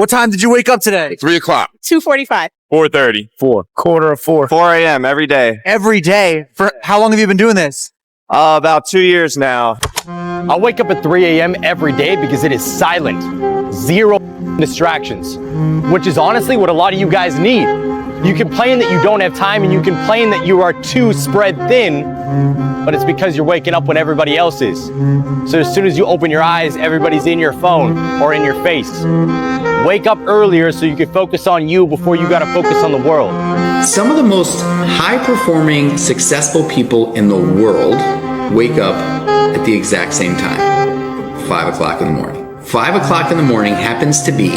What time did you wake up today? 3 o'clock. 2:45. 4:30. 4. Quarter of 4. 4 a.m. every day. Every day? For how long have you been doing this? About 2 years now. I wake up at 3 a.m. every day because it is silent. 0 distractions, which is honestly what a lot of you guys need. You complain that you don't have time and you complain that you are too spread thin, but it's because you're waking up when everybody else is. So as soon as you open your eyes, everybody's in your phone or in your face. Wake up earlier so you can focus on you before you gotta focus on the world. Some of the most high-performing, successful people in the world wake up at the exact same time, 5 o'clock in the morning. 5 o'clock in the morning happens to be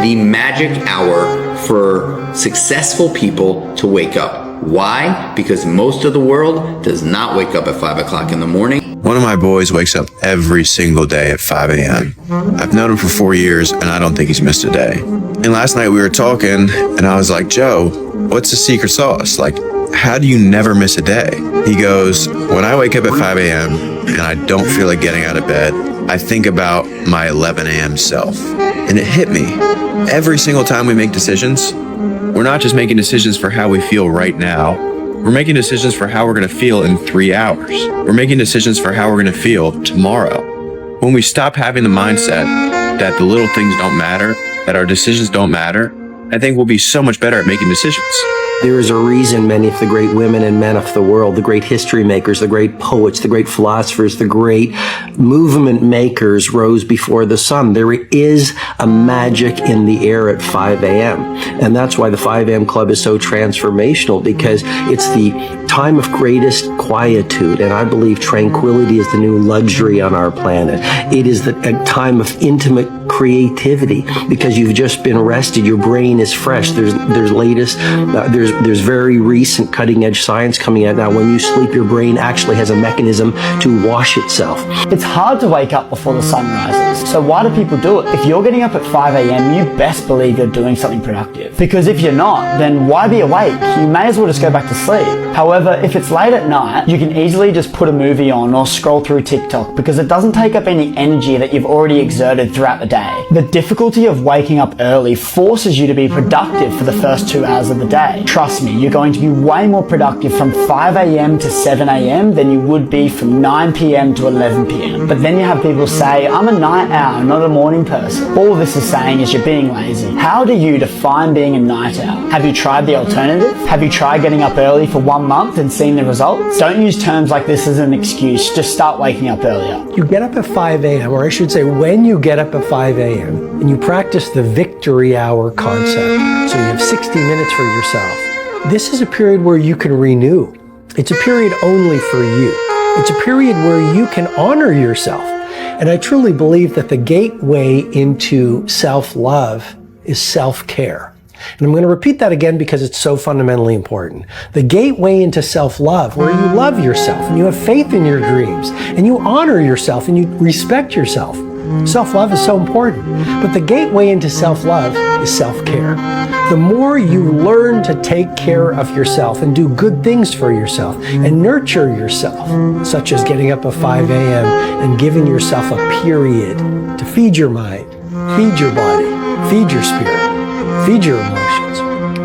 the magic hour for successful people to wake up. Why? Because most of the world does not wake up at 5 o'clock in the morning. One of my boys wakes up every single day at 5 a.m. I've known him for 4 years, and I don't think he's missed a day. And last night we were talking, and I was like, Joe, what's the secret sauce? Like, how do you never miss a day? He goes, when I wake up at 5 a.m. and I don't feel like getting out of bed, I think about my 11 a.m. self. And it hit me. Every single time we make decisions, we're not just making decisions for how we feel right now. We're making decisions for how we're going to feel in 3 hours. We're making decisions for how we're going to feel tomorrow. When we stop having the mindset that the little things don't matter, that our decisions don't matter, I think we'll be so much better at making decisions. There is a reason many of the great women and men of the world, the great history makers, the great poets, the great philosophers, the great movement makers rose before the sun. There is a magic in the air at 5 a.m. And that's why the 5 a.m. Club is so transformational, because it's the time of greatest quietude. And I believe tranquility is the new luxury on our planet. It is a time of intimate creativity because you've just been rested. Your brain is fresh. There's very recent cutting edge science coming out now. When you sleep, your brain actually has a mechanism to wash itself. It's hard to wake up before the sun rises. So why do people do it? If you're getting up at 5 a.m., you best believe you're doing something productive. Because if you're not, then why be awake? You may as well just go back to sleep. However, if it's late at night, you can easily just put a movie on or scroll through TikTok because it doesn't take up any energy that you've already exerted throughout the day. The difficulty of waking up early forces you to be productive for the first 2 hours of the day. Trust me, you're going to be way more productive from 5 a.m. to 7 a.m. than you would be from 9 p.m. to 11 p.m. But then you have people say, I'm a night owl, not a morning person. All this is saying is you're being lazy. How do you define being a night owl? Have you tried the alternative? Have you tried getting up early for 1 month and seen the results? Don't use terms like this as an excuse. Just start waking up earlier. You get up at 5 a.m., or I should say when you get up at 5 a.m., and you practice the victory hour concept. So you have 60 minutes for yourself. This is a period where you can renew. It's a period only for you. It's a period where you can honor yourself. And I truly believe that the gateway into self-love is self-care. And I'm going to repeat that again because it's so fundamentally important. The gateway into self-love, where you love yourself and you have faith in your dreams and you honor yourself and you respect yourself. Self-love is so important. But the gateway into self-love is self-care. The more you learn to take care of yourself and do good things for yourself and nurture yourself, such as getting up at 5 a.m. and giving yourself a period to feed your mind, feed your body, feed your spirit, feed your emotions.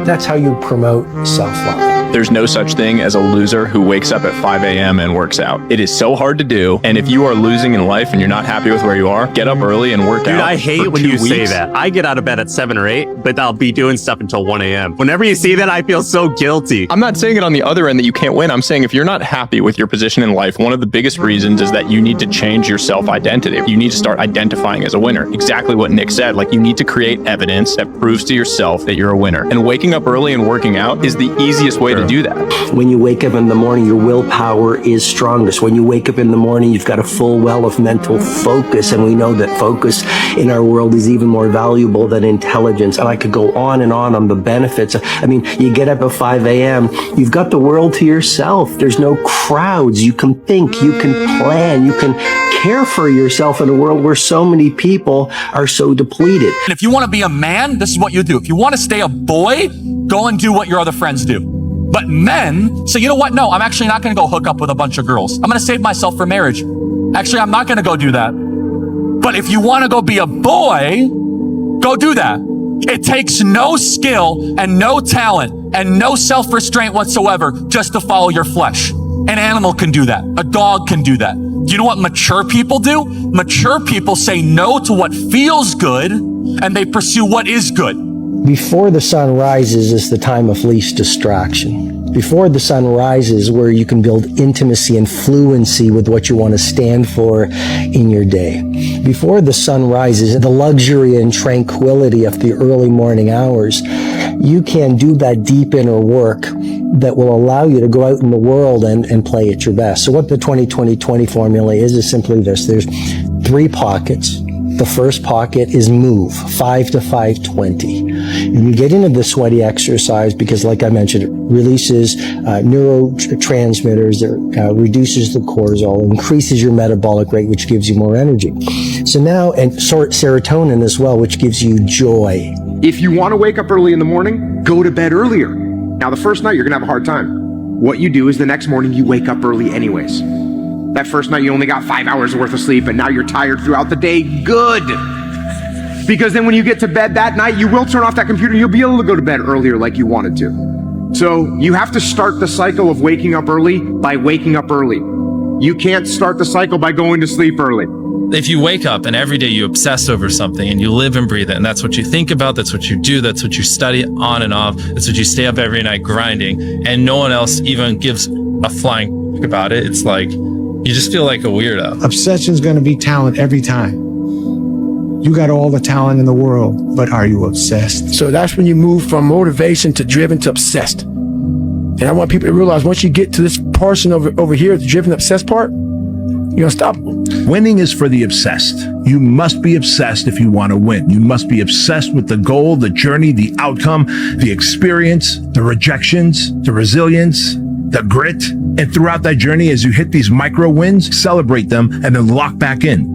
That's how you promote self-love. There's no such thing as a loser who wakes up at 5 a.m. and works out. It is so hard to do, and if you are losing in life and you're not happy with where you are, get up early and work out. Dude, I hate when you say that. I get out of bed at 7 or 8, but I'll be doing stuff until 1 a.m. Whenever you say that, I feel so guilty. I'm not saying it on the other end that you can't win. I'm saying if you're not happy with your position in life, one of the biggest reasons is that you need to change your self-identity. You need to start identifying as a winner. Exactly what Nick said. Like, you need to create evidence that proves to yourself that you're a winner. And waking up early and working out is the easiest way to do that. When you wake up in the morning, your willpower is strongest. When you wake up in the morning, you've got a full well of mental focus. And we know that focus in our world is even more valuable than intelligence. And I could go on and on the benefits. I mean, you get up at 5 a.m., you've got the world to yourself. There's no crowds. You can think, you can plan, you can care for yourself in a world where so many people are so depleted. And if you want to be a man, this is what you do. If you want to stay a boy, go and do what your other friends do. But men say, you know what? No, I'm actually not going to go hook up with a bunch of girls. I'm going to save myself for marriage. Actually, I'm not going to go do that. But if you want to go be a boy, go do that. It takes no skill and no talent and no self-restraint whatsoever just to follow your flesh. An animal can do that. A dog can do that. Do you know what mature people do? Mature people say no to what feels good and they pursue what is good. Before the sun rises is the time of least distraction. Before the sun rises, where you can build intimacy and fluency with what you want to stand for in your day. Before the sun rises, the luxury and tranquility of the early morning hours, you can do that deep inner work that will allow you to go out in the world and play at your best. So what the 20-20-20 formula is simply this. There's 3 pockets. The first pocket is move, 5 to 5:20. And you get into the sweaty exercise because, like I mentioned, it releases neurotransmitters, it reduces the cortisol, increases your metabolic rate, which gives you more energy. So now, and serotonin as well, which gives you joy. If you want to wake up early in the morning, go to bed earlier. Now, the first night, you're going to have a hard time. What you do is the next morning, you wake up early anyways. That first night, you only got 5 hours worth of sleep, and now you're tired throughout the day. Good. Because then when you get to bed that night, you will turn off that computer, and you'll be able to go to bed earlier like you wanted to. So you have to start the cycle of waking up early by waking up early. You can't start the cycle by going to sleep early. If you wake up and every day you obsess over something and you live and breathe it, and that's what you think about, that's what you do, that's what you study on and off, that's what you stay up every night grinding, and no one else even gives a flying about it, it's like, you just feel like a weirdo. Obsession's going to be talent every time. You got all the talent in the world, but are you obsessed? So that's when you move from motivation to driven to obsessed. And I want people to realize once you get to this portion over here, the driven obsessed part, you're unstoppable. Winning is for the obsessed. You must be obsessed if you want to win. You must be obsessed with the goal, the journey, the outcome, the experience, the rejections, the resilience, the grit. And throughout that journey, as you hit these micro wins, celebrate them and then lock back in.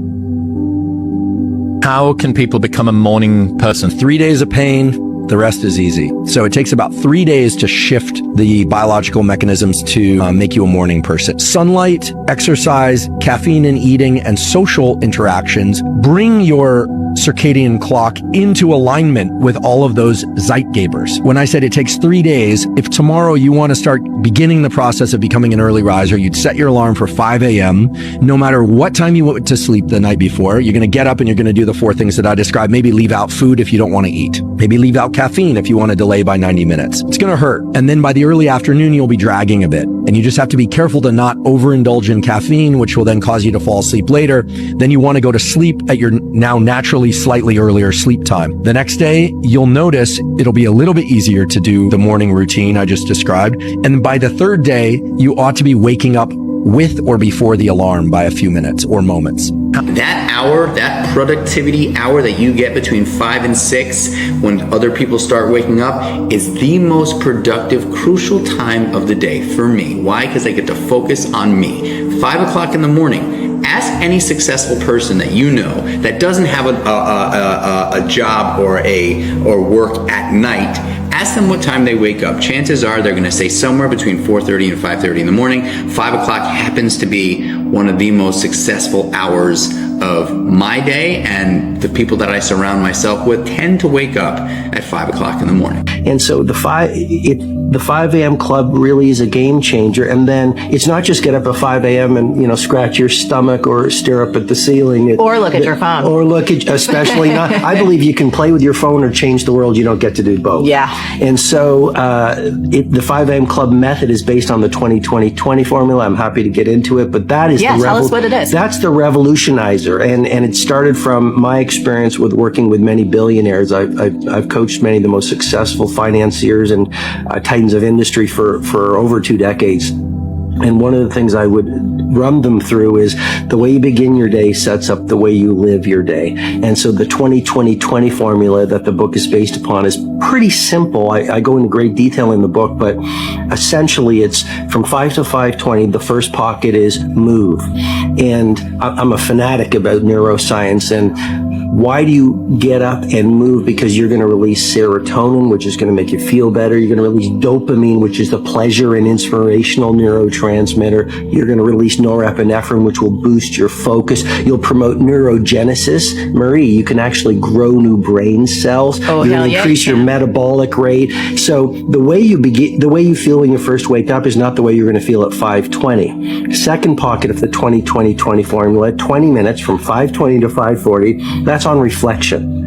How can people become a morning person? 3 days of pain, the rest is easy. So it takes about 3 days to shift the biological mechanisms to make you a morning person. Sunlight, exercise, caffeine and eating, and social interactions bring your circadian clock into alignment with all of those Zeitgebers. When I said it takes 3 days, if tomorrow you want to start beginning the process of becoming an early riser, you'd set your alarm for 5 a.m. No matter what time you went to sleep the night before, you're going to get up and you're going to do the 4 things that I described. Maybe leave out food if you don't want to eat. Maybe leave out caffeine if you want to delay by 90 minutes. It's going to hurt. And then by the early afternoon, you'll be dragging a bit. And you just have to be careful to not overindulge in caffeine, which will then cause you to fall asleep later. Then you want to go to sleep at your now naturally slightly earlier sleep time. The next day, you'll notice it'll be a little bit easier to do the morning routine I just described. And by the 3rd day, you ought to be waking up with or before the alarm by a few minutes or moments. That hour, that productivity hour that you get between 5 and 6 when other people start waking up is the most productive, crucial time of the day for me. Why? Because I get to focus on me. 5 o'clock in the morning. Ask any successful person that you know that doesn't have a job or work at night. Ask them what time they wake up. Chances are they're going to say somewhere between 4:30 and 5:30 in the morning. 5 o'clock happens to be one of the most successful hours of my day, and the people that I surround myself with tend to wake up at 5 o'clock in the morning. And so the 5 a.m. club really is a game changer. And then it's not just get up at 5 a.m. and, scratch your stomach or stare up at the ceiling. Or look at your phone. Or look at, especially not, I believe you can play with your phone or change the world. You don't get to do both. Yeah. And so the 5 a.m. club method is based on the 20-20-20 formula. I'm happy to get into it, but that is tell us what it is. That's the revolutionizer. And it started from my experience with working with many billionaires. I've coached many of the most successful financiers and titans of industry for over 2 decades. And one of the things I would run them through is the way you begin your day sets up the way you live your day. And so the 20-20-20 formula that the book is based upon is pretty simple. I go into great detail in the book, but essentially it's from 5 to 5:20. The first pocket is move. And I'm a fanatic about neuroscience, and Why do you get up and move? Because you're going to release serotonin, which is going to make you feel better. You're going to release dopamine, which is the pleasure and inspirational neurotransmitter. You're going to release norepinephrine, which will boost your focus. You'll promote neurogenesis. Marie, you can actually grow new brain cells. Oh, You're hell going to yeah, increase your metabolic rate. So the way you feel when you first wake up is not the way you're going to feel at 5:20. Second pocket of the 20-20-20 formula, 20 minutes from 5:20 to 5:40. That's on reflection.